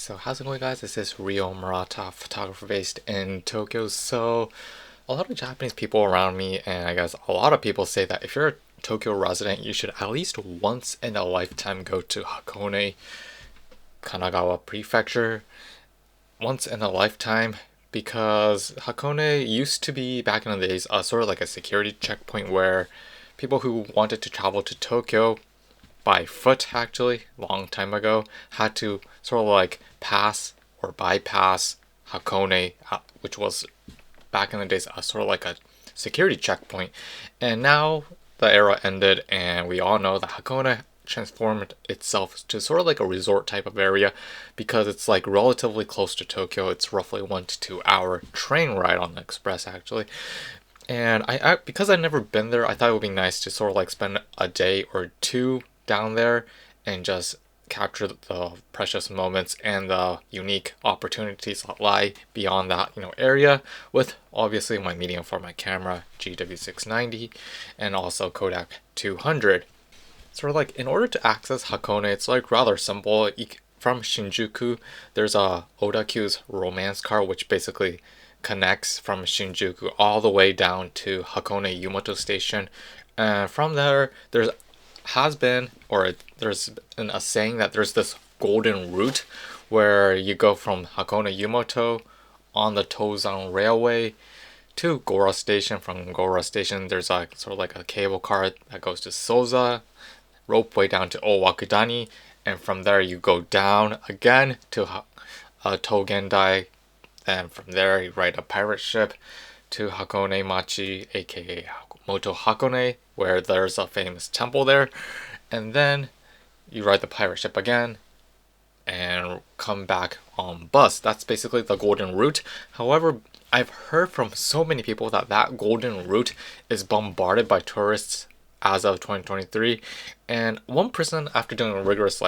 So how's it going, guys? This is Ryo Murata, photographer based in Tokyo. So a lot of Japanese people around me, and I guess a lot of people say that if you're a Tokyo resident, you should at least once in a lifetime go to Hakone, Kanagawa prefecture. Once in a lifetime, because Hakone used to be, back in the days, sort of like a security checkpoint where people who wanted to travel to Tokyo by foot, actually, long time ago, had to sort of like pass or bypass Hakone, which was back in the days sort of like a security checkpoint. And now the era ended, and we all know that Hakone transformed itself to sort of like a resort type of area because it's like relatively close to Tokyo. It's roughly 1 to 2 hour train ride on the express, actually. And I because I've never been there, I thought it would be nice to sort of like spend a day or two down there and just capture the precious moments and the unique opportunities that lie beyond that, area, with obviously my medium format camera GW690 and also Kodak 200. Sort of like, in order to access Hakone, it's like rather simple. From Shinjuku, there's a Odakyu's romance car, which basically connects from Shinjuku all the way down to Hakone Yumoto Station. And from there, there's been a saying that there's this golden route where you go from Hakone Yumoto on the Tozan Railway to Gora Station. From Gora Station, there's sort of like a cable car that goes to Soza, ropeway down to Owakudani, and from there you go down again to Togendai, and from there you ride a pirate ship to Hakone Machi, aka Moto Hakone, where there's a famous temple there, and then you ride the pirate ship again and come back on bus. That's basically the golden route. However, I've heard from so many people that that golden route is bombarded by tourists as of 2023, and one person, after doing a rigorous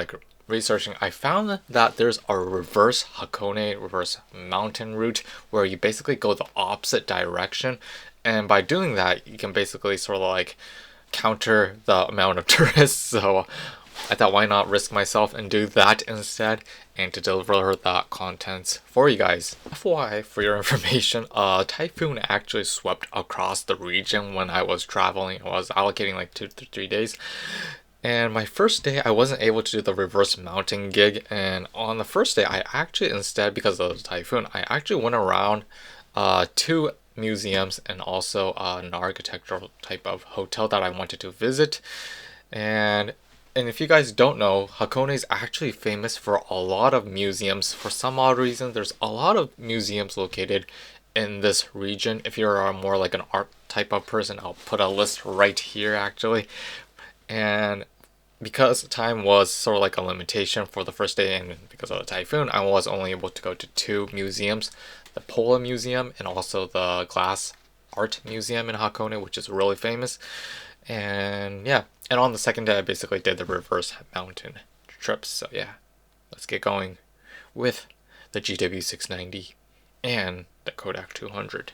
researching, I found that there's a reverse Hakone, reverse mountain route, where you basically go the opposite direction, and by doing that you can basically sort of like counter the amount of tourists. So I thought, why not risk myself and do that instead, and to deliver that content for you guys. FYI, for your information, a typhoon actually swept across the region when I was traveling. I was allocating like 2 to 3 days. And my first day, I wasn't able to do the reverse mountain gig. And on the first day, I actually, instead, because of the typhoon, I actually went around 2 museums and also an architectural type of hotel that I wanted to visit. And if you guys don't know, Hakone is actually famous for a lot of museums. For some odd reason, there's a lot of museums located in this region. If you're more like an art type of person, I'll put a list right here, actually. And because time was sort of like a limitation for the first day, and because of the typhoon, I was only able to go to 2 museums, the Pola Museum and also the Glass Art Museum in Hakone, which is really famous. And yeah, and on the second day I basically did the reverse mountain trips. So yeah, let's get going with the GW690 and the Kodak 200.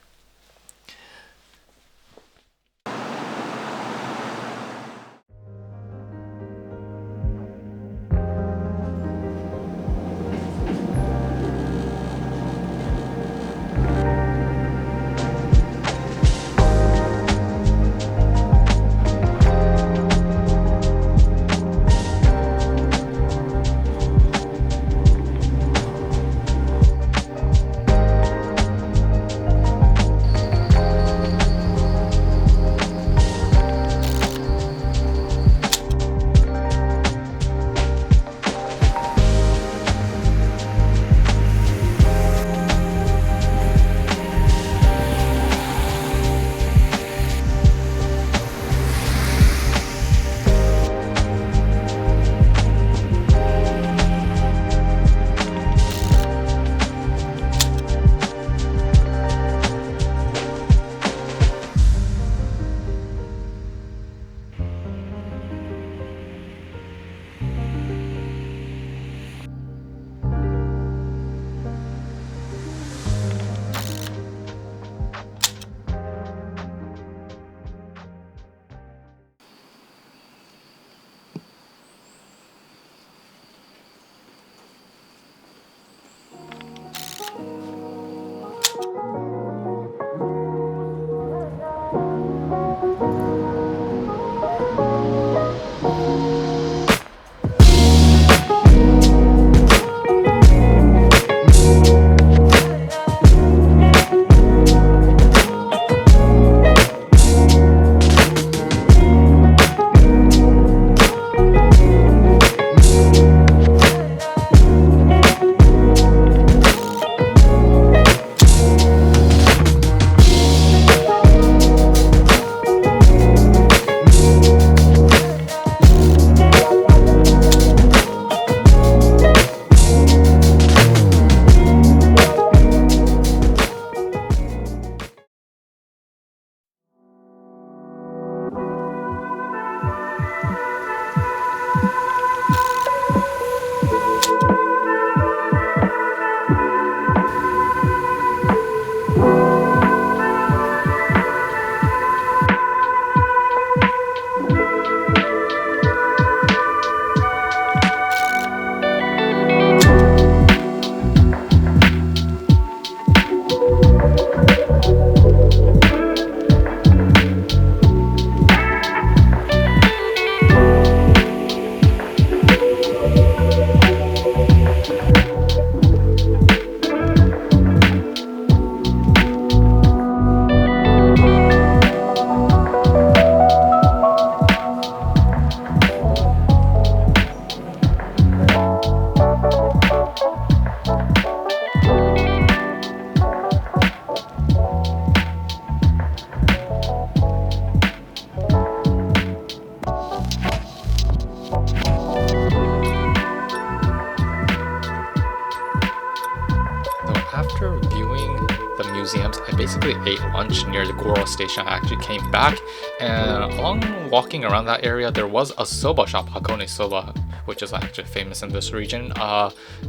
museums. I basically ate lunch near the Goro station. I actually came back, and along walking around that area, there was a soba shop, Hakone Soba, which is actually famous in this region.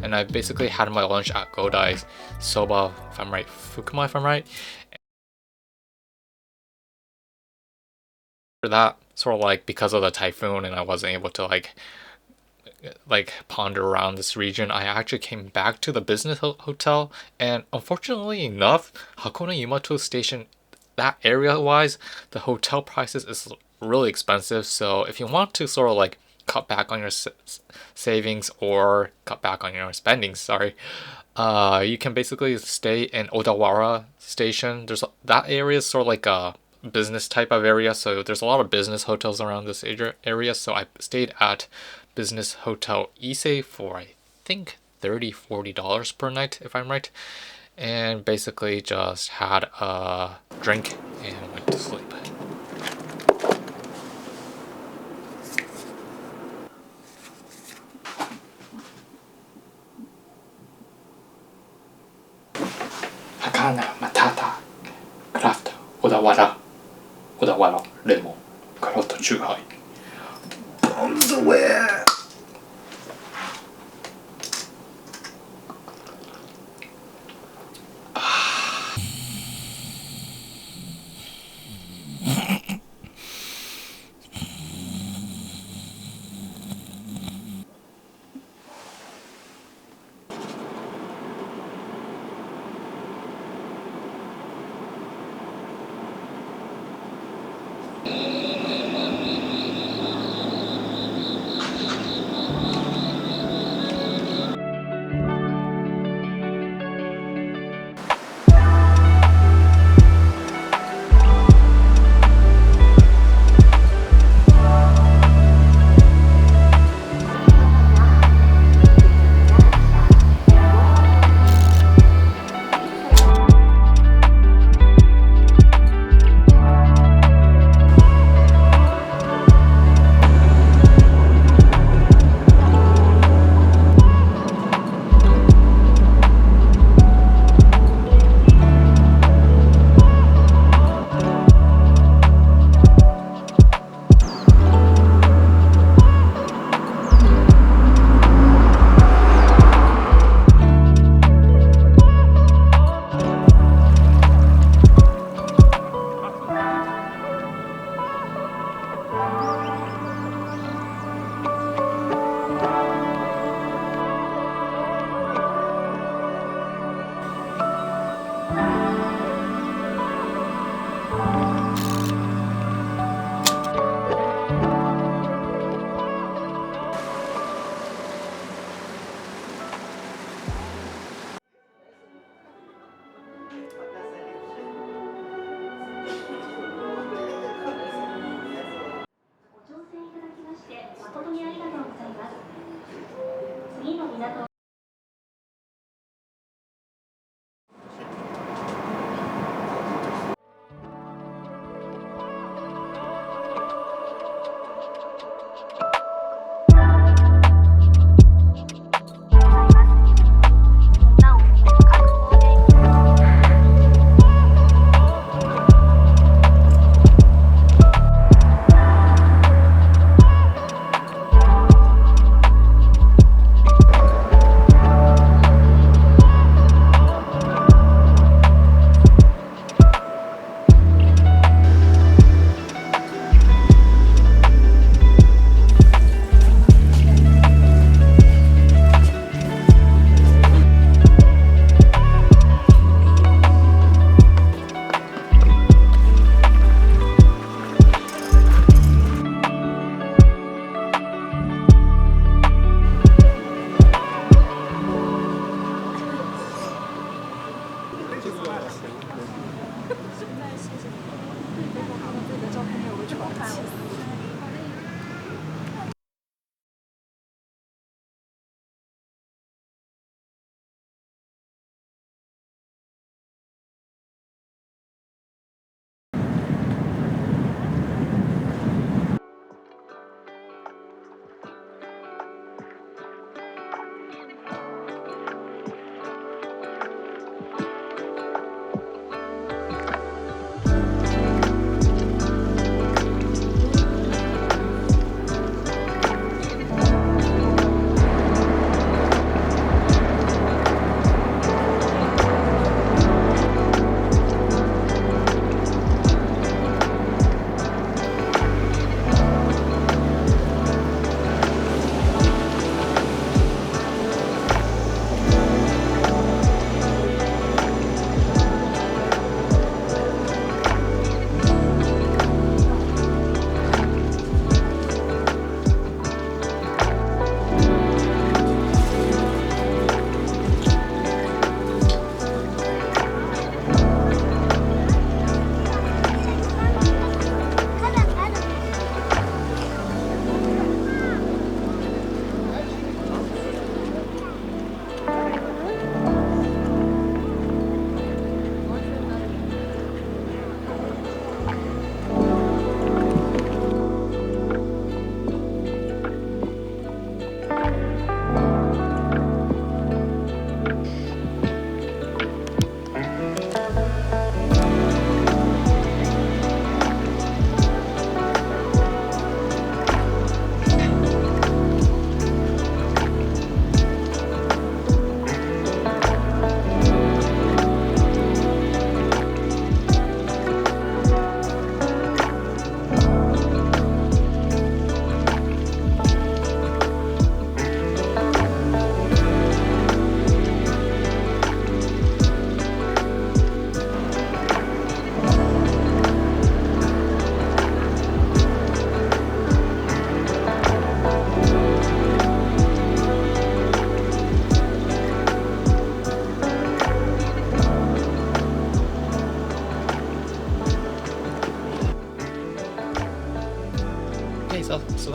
And I basically had my lunch at Godai's Soba, if I'm right, Fukuma, if I'm right. For that, sort of like because of the typhoon, and I wasn't able to ponder around this region, I actually came back to the business hotel, and unfortunately enough, Hakone Yamato Station, that area wise, the hotel prices is really expensive. So if you want to sort of like cut back on your savings or cut back on your spending, sorry, you can basically stay in Odawara Station. That area is sort of like a business type of area, so there's a lot of business hotels around this area. So I stayed at Business Hotel Ise for I think $30-40 per night, if I'm right, and basically just had a drink and went to sleep. Hakana Matata Craft Odawara Lemon Kyoto Chuhai on the way.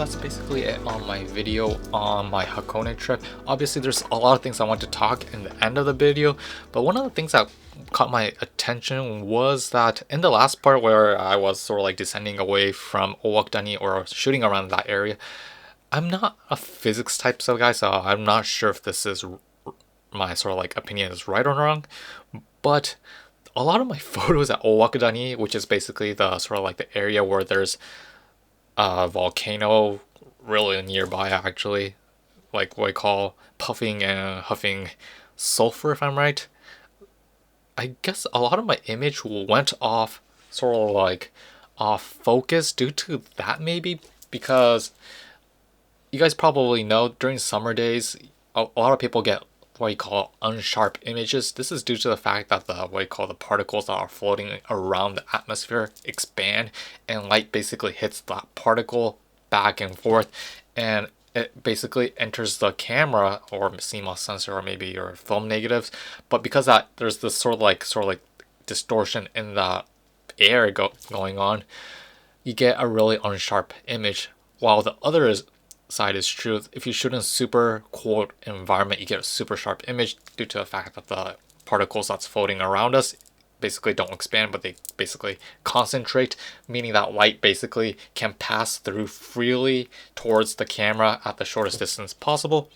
that's basically it on my video on my Hakone trip. Obviously there's a lot of things I want to talk in the end of the video, but one of the things that caught my attention was that in the last part where I was sort of like descending away from Owakudani or shooting around that area, I'm not a physics type of guy, so I'm not sure if this is my sort of like opinion is right or wrong, but a lot of my photos at Owakudani, which is basically the sort of like the area where there's a volcano really nearby, actually, like what I call puffing and huffing sulfur, if I'm right. I guess a lot of my image went off sort of like off focus due to that, maybe, because you guys probably know during summer days a lot of people get what you call unsharp images. This is due to the fact that the what you call the particles that are floating around the atmosphere expand, and light basically hits that particle back and forth, and it basically enters the camera or CMOS sensor or maybe your film negatives. But because that there's this sort of like distortion in the air going on, you get a really unsharp image. While the other side is true. If you shoot in super cold environment, you get a super sharp image due to the fact that the particles that's floating around us basically don't expand, but they basically concentrate, meaning that light basically can pass through freely towards the camera at the shortest distance possible.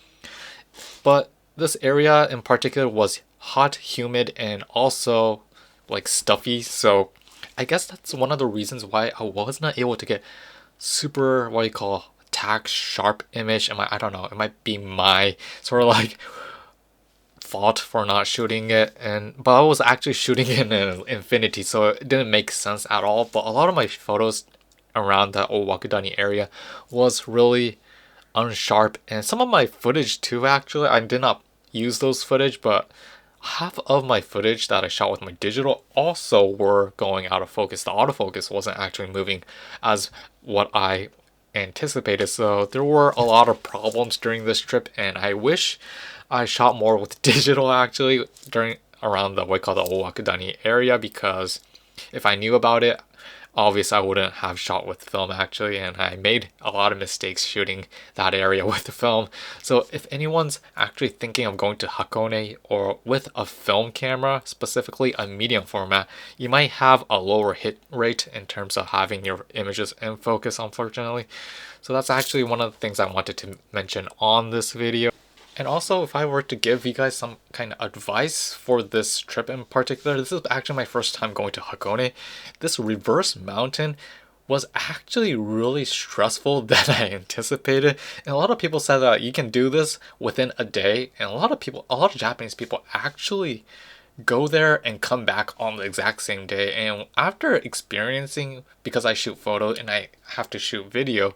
But this area in particular was hot, humid, and also like stuffy, so I guess that's one of the reasons why I was not able to get super what you call tack sharp image. I don't know, it might be my sort of like fault for not shooting it, but I was actually shooting it in infinity, so it didn't make sense at all. But a lot of my photos around the Owakudani area was really unsharp, and some of my footage too, actually I did not use those footage, but half of my footage that I shot with my digital also were going out of focus. The autofocus wasn't actually moving as what I anticipated, so there were a lot of problems during this trip, and I wish I shot more with digital actually during around the what we call the Owakudani area, because if I knew about it, obviously I wouldn't have shot with film actually, and I made a lot of mistakes shooting that area with the film. So if anyone's actually thinking of going to Hakone or with a film camera, specifically a medium format, you might have a lower hit rate in terms of having your images in focus, unfortunately. So that's actually one of the things I wanted to mention on this video. And also, if I were to give you guys some kind of advice for this trip in particular, this is actually my first time going to Hakone. This reverse mountain was actually really stressful than I anticipated. And a lot of people said that you can do this within a day. And a lot of Japanese people actually go there and come back on the exact same day. And after experiencing, because I shoot photo and I have to shoot video,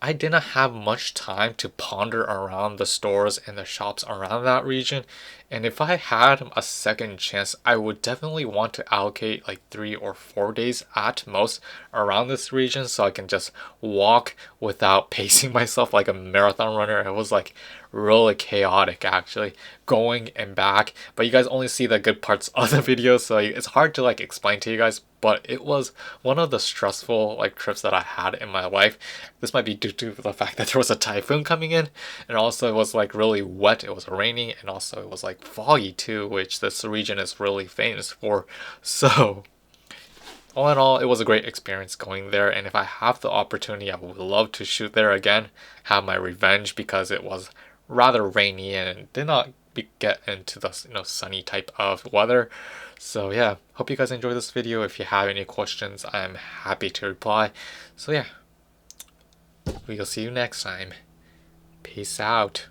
I didn't have much time to ponder around the stores and the shops around that region. And if I had a second chance, I would definitely want to allocate like 3 or 4 days at most around this region, so I can just walk without pacing myself like a marathon runner. It was like really chaotic actually, going and back, but you guys only see the good parts of the video, so it's hard to like explain to you guys. But it was one of the stressful like trips that I had in my life. This might be due to the fact that there was a typhoon coming in, and also it was like really wet, it was raining, and also it was like foggy too, which this region is really famous for. So all in all, it was a great experience going there, and if I have the opportunity, I would love to shoot there again, have my revenge, because it was rather rainy and did not get into the sunny type of weather. So yeah, hope you guys enjoyed this video. If you have any questions, I'm happy to reply. So yeah, we'll see you next time. Peace out.